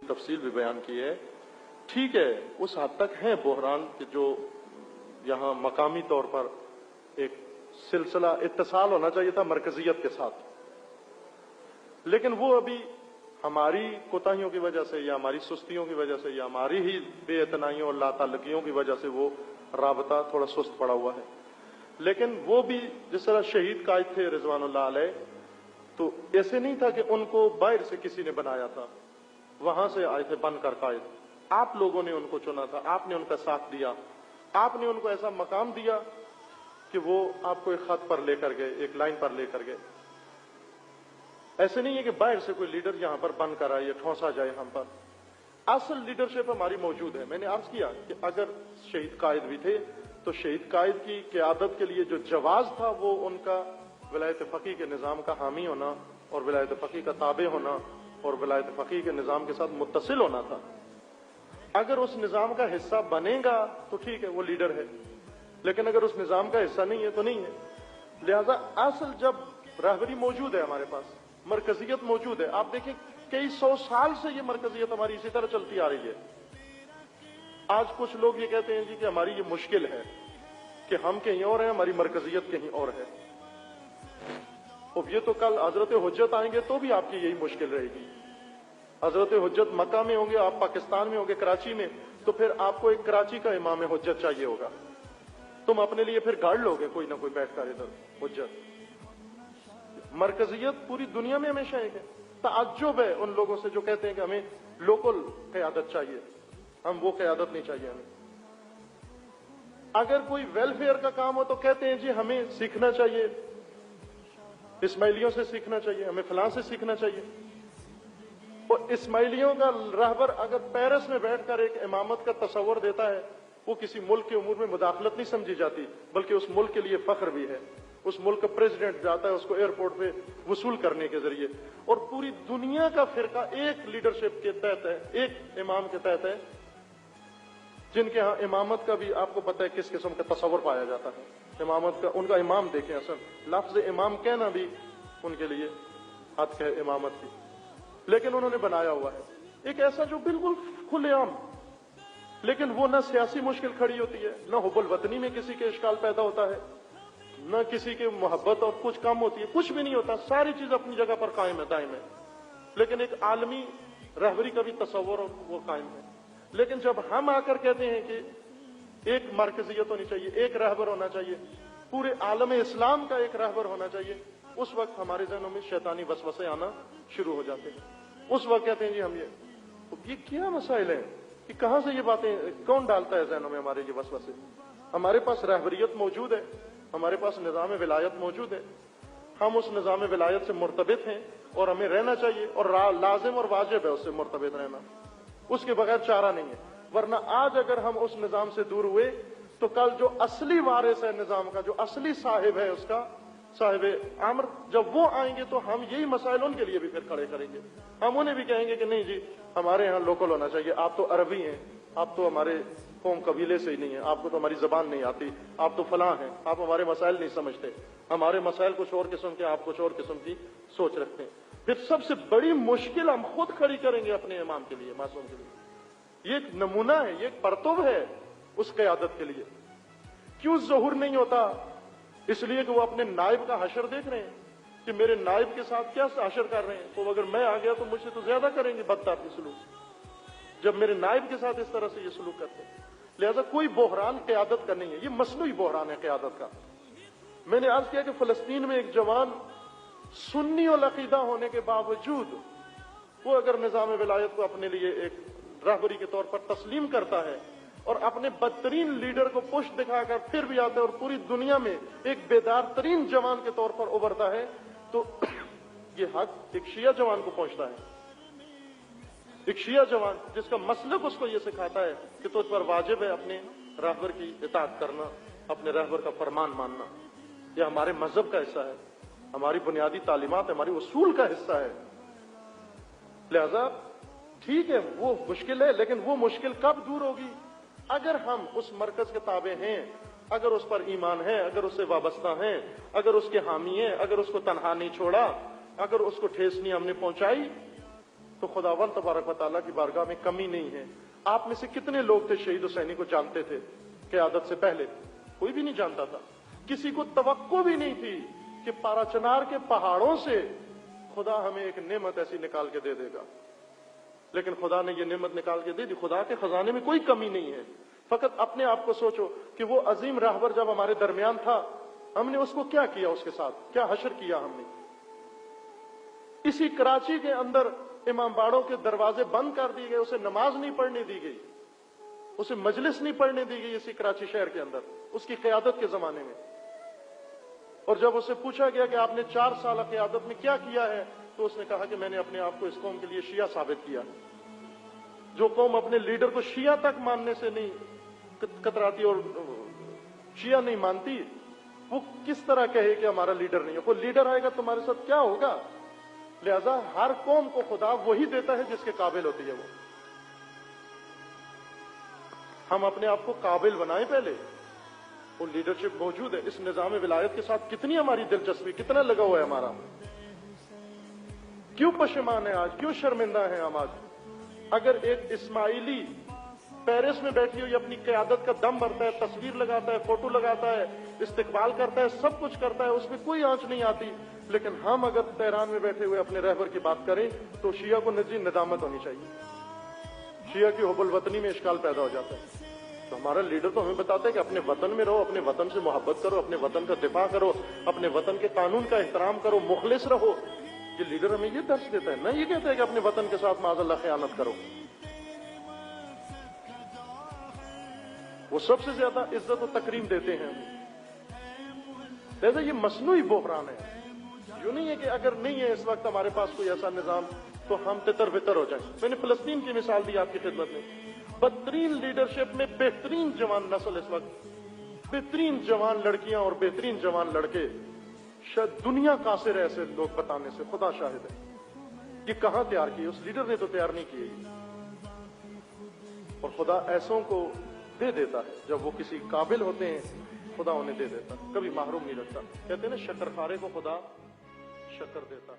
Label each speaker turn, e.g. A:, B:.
A: तफसील भी बयान की है। ठीक है, उस हद तक है बहरान कि जो यहाँ मकामी तौर पर एक सिलसिला इत्तिसाल होना चाहिए था मरकजियत के साथ, लेकिन वो अभी हमारी कोताहियों की वजह से या हमारी सुस्तियों की वजह से या हमारी ही बेइतनाइयों और लाताल्लुकियों की वजह से वो राबता थोड़ा सुस्त पड़ा हुआ है। लेकिन वो भी जिस तरह शहीद कायद थे रिजवानुल्लाह अलैह, तो ऐसे नहीं था कि उनको बाहर से किसी ने बनाया था, वहां से आए थे बनकर कायद। आप लोगों ने उनको चुना था, आपने उनका साथ दिया, आपने उनको ऐसा मकाम दिया कि वो आपको एक खत पर लेकर गए, एक लाइन पर लेकर गए। ऐसे नहीं है कि बाहर से कोई लीडर यहां पर बनकर आए या ठौंसा जाए हम पर। असल लीडरशिप हमारी मौजूद है। मैंने अर्ज किया कि अगर शहीद कायद भी थे तो शहीद कायद की क़यादत के लिए जो जवाज था वो उनका विलायत फ़क़ीह के निज़ाम का हामी होना और विलायत फ़क़ीह का ताबे होना और विलायत फ़क़ीह के निज़ाम के साथ मुत्तसिल होना था। अगर उस निज़ाम का हिस्सा बनेगा तो ठीक है, वो लीडर है, लेकिन अगर उस निज़ाम का हिस्सा नहीं है तो नहीं है। लिहाजा असल जब रहबरी मौजूद है, हमारे पास मरकजियत मौजूद है। आप देखिए कई सौ साल से ये मरकजियत हमारी इसी तरह चलती आ रही है। आज कुछ लोग ये कहते हैं जी कि हमारी ये मुश्किल है कि हम कहीं और हैं, हमारी मरकजियत कहीं और है। अब ये तो कल हजरत हुज्जत आएंगे तो भी आपकी यही मुश्किल रहेगी। हजरत हुज्जत मक्का में होंगे, आप पाकिस्तान में होंगे, कराची में, तो फिर आपको एक कराची का इमाम हुज्जत चाहिए होगा। तुम अपने लिए फिर गाड़ लोगे कोई ना कोई बैठकर इधर हुज्जत। मरकजियत पूरी दुनिया में हमेशा एक है। ताज्जुब है उन लोगों से जो कहते हैं कि हमें लोकल क़यादत चाहिए, हम वो क़यादत नहीं चाहिए हमें। अगर कोई वेलफेयर का काम हो तो कहते हैं जी हमें सीखना चाहिए, इस्माइलियों से सीखना चाहिए, हमें फलां से सीखना चाहिए। और इस्माइलियों का रहबर अगर पेरिस में बैठकर एक इमामत का तस्वर देता है, वो किसी मुल्क के उमूर में मुदाखलत नहीं समझी जाती, बल्कि उस मुल्क के लिए फख्र भी है। उस मुल्क का प्रेसिडेंट जाता है उसको एयरपोर्ट पे वसूल करने के जरिए, और पूरी दुनिया का फिरका एक लीडरशिप के तहत है, एक इमाम के तहत है, जिनके यहाँ इमामत का भी आपको पता है किस किस्म का तस्वर पाया जाता है। इमामत का उनका इमाम देखें, असल लफ्ज इमाम कहना भी उनके लिए हद है इमामत की, लेकिन उन्होंने बनाया हुआ है एक ऐसा जो बिल्कुल खुलेआम, लेकिन वो ना सियासी मुश्किल खड़ी होती है, ना हुब्बुल वतनी में किसी के इश्काल पैदा होता है, न किसी की मोहब्बत और कुछ कम होती है, कुछ भी नहीं होता, सारी चीज अपनी जगह पर कायम है, दायम है। लेकिन एक आलमी रहबरी का भी तस्वर वो कायम है। लेकिन जब हम आकर कहते हैं कि एक मरकजियत होनी चाहिए, एक रहबर होना चाहिए, पूरे आलम इस्लाम का एक रहबर होना चाहिए, उस वक्त हमारे जहनों में शैतानी वसवसे आना शुरू हो जाते हैं। उस वक्त कहते हैं जी हम ये क्या मसाइल है कि कहां से ये बातें कौन डालता है जहनों में हमारे ये वसवसे। हमारे पास रहबरियत मौजूद है, हमारे पास निज़ाम विलायत मौजूद है, हम उस निज़ाम विलायत से मुर्तबित हैं और हमें रहना चाहिए, और लाजिम और वाजिब है उससे मुर्तबित रहना, उसके बगैर चारा नहीं है। वरना आज अगर हम उस निज़ाम से दूर हुए तो कल जो असली वारिस है निज़ाम का, जो असली साहिब है उसका, साहिब अम्र, जब वो आएंगे तो हम यही मसाइल उनके लिए भी फिर खड़े करेंगे। हम उन्हें भी कहेंगे कि नहीं जी हमारे यहाँ लोकल होना चाहिए, आप तो अरबी हैं, आप तो हमारे कौम कबीले से ही नहीं है, आपको तो हमारी जबान नहीं आती, आप तो फलां हैं, आप हमारे मसाइल नहीं समझते, हमारे मसाइल कुछ और किस्म के, आप कुछ और किस्म की सोच रखते हैं। फिर सबसे बड़ी मुश्किल हम खुद खड़ी करेंगे अपने इमाम के लिए, मासूम के लिए। ये एक नमूना है, ये एक परतुब है उस क़यादत के लिए। क्यों ज़हूर नहीं होता? इसलिए कि वो अपने नायब का हशर देख रहे हैं कि मेरे नायब के साथ क्या हशर कर रहे हैं, तो अगर मैं आ गया तो मुझसे तो ज्यादा करेंगे बदतरीन सलूक, जब मेरे नायब के साथ इस तरह से ये सलूक करते हैं। लिहाजा कोई बहरान क़यादत का नहीं है, ये मसनूई बहरान है क़यादत का। मैंने अर्ज किया कि फलस्तीन में एक जवान सुन्नी और अकीदा होने के बावजूद वो अगर निज़ाम विलायत को अपने लिए एक रहबरी के तौर पर तस्लीम करता है और अपने बदतरीन लीडर को पुष्ट दिखाकर फिर भी आता है और पूरी दुनिया में एक बेदार तरीन जवान के तौर पर उभरता है, तो ये हक एक शिया जवान को पहुंचता है। एक शिया जवान जिसका मसलक उसको ये सिखाता है कि तुझ पर वाजिब है अपने रहबर की इताअत करना, अपने रहबर का फरमान मानना। यह हमारे मजहब का हिस्सा है, हमारी बुनियादी तालीमात, हमारी उसूल का हिस्सा है। लिहाजा ठीक है वो मुश्किल है, लेकिन वो मुश्किल कब दूर होगी? अगर हम उस मरकज के ताबे हैं, अगर उस पर ईमान है, अगर उससे वाबस्ता हैं, अगर उसके हामी हैं, अगर उसको तनहा नहीं छोड़ा, अगर उसको ठेस नहीं हमने पहुंचाई, तो खुदावंद तबारक व तआला की बारगाह में कमी नहीं है। आप में से कितने लोग थे शहीद हुसैनी को जानते थे क़यादत से पहले? कोई भी नहीं जानता था। किसी को तवक्को भी नहीं थी कि पाराचनार के पहाड़ों से खुदा हमें एक नेमत ऐसी निकाल के दे देगा, लेकिन खुदा ने ये नेमत निकाल के दे दी। खुदा के खजाने में कोई कमी नहीं है। फकत अपने आप को सोचो कि वो अजीम राहबर जब हमारे दरमियान था, हमने उसको क्या किया, उसके साथ क्या हशर किया हमने। इसी कराची के अंदर इमाम बाड़ों के दरवाजे बंद कर दिए गए, उसे नमाज नहीं पढ़ने दी गई, उसे मजलिस नहीं पढ़ने दी गई इसी कराची शहर के अंदर उसकी क़यादत के जमाने में। और जब उसे पूछा गया कि आपने 4 साल क़यादत में क्या किया है, तो उसने कहा कि मैंने अपने आप को इस कौम के लिए शिया साबित किया। जो कौम अपने लीडर को शिया तक मानने से नहीं कतराती और शिया नहीं मानती, वो किस तरह कहे कि हमारा लीडर नहीं है। वो लीडर आएगा तुम्हारे साथ क्या होगा। लिहाजा हर कौम को खुदा वही देता है जिसके काबिल होती है वो। हम अपने आप को काबिल बनाएं पहले, वो लीडरशिप मौजूद है। इस निजाम विलायत के साथ कितनी हमारी दिलचस्पी, कितना लगा हुआ है हमारा। क्यों पशेमान है आज, क्यों शर्मिंदा है हम आज। अगर एक इस्माइली पेरिस में बैठी हुई अपनी क़यादत का दम भरता है, तस्वीर लगाता है, फोटो लगाता है, इस्तिकबाल करता है, सब कुछ करता है, उसमें कोई आंच नहीं आती, लेकिन हम अगर तेहरान में बैठे हुए अपने रहबर की बात करें तो शिया को नदामत होनी चाहिए। शिया की हुब्बुल वतनी में इश्काल पैदा हो जाता है। तो हमारा लीडर तो हमें बताता है कि अपने वतन में रहो, अपने वतन से मोहब्बत करो, अपने वतन का दिफा करो, अपने वतन के कानून का एहतराम करो, मुखलिस रहो। ये लीडर हमें ये दर्श देता है ना, ये कहता है कि अपने वतन के साथ माज़अल्लाह ख़यानत करो। वो सबसे ज्यादा इज्जत और तकरीम देते हैं। जैसे ये मसनूई बोहरान है। यूं नहीं है कि अगर नहीं है इस वक्त हमारे पास कोई ऐसा निजाम तो हम तितर बितर हो जाए। मैंने फिलिस्तीन की मिसाल दी आपकी खिदमत में। बदतरीन लीडरशिप में बेहतरीन जवान नस्ल इस वक्त, बेहतरीन जवान लड़कियां और बेहतरीन जवान लड़के, शायद दुनिया कासिर है ऐसे लोग बताने से, खुदा शाहिद है। ये कहां तैयार किए? उस लीडर ने तो तैयार नहीं किए। और खुदा ऐसों को दे देता है जब वो किसी काबिल होते हैं, खुदा उन्हें दे देता, कभी महरूम नहीं रखता। कहते हैं ना, शक्करखारे को खुदा शक्कर देता।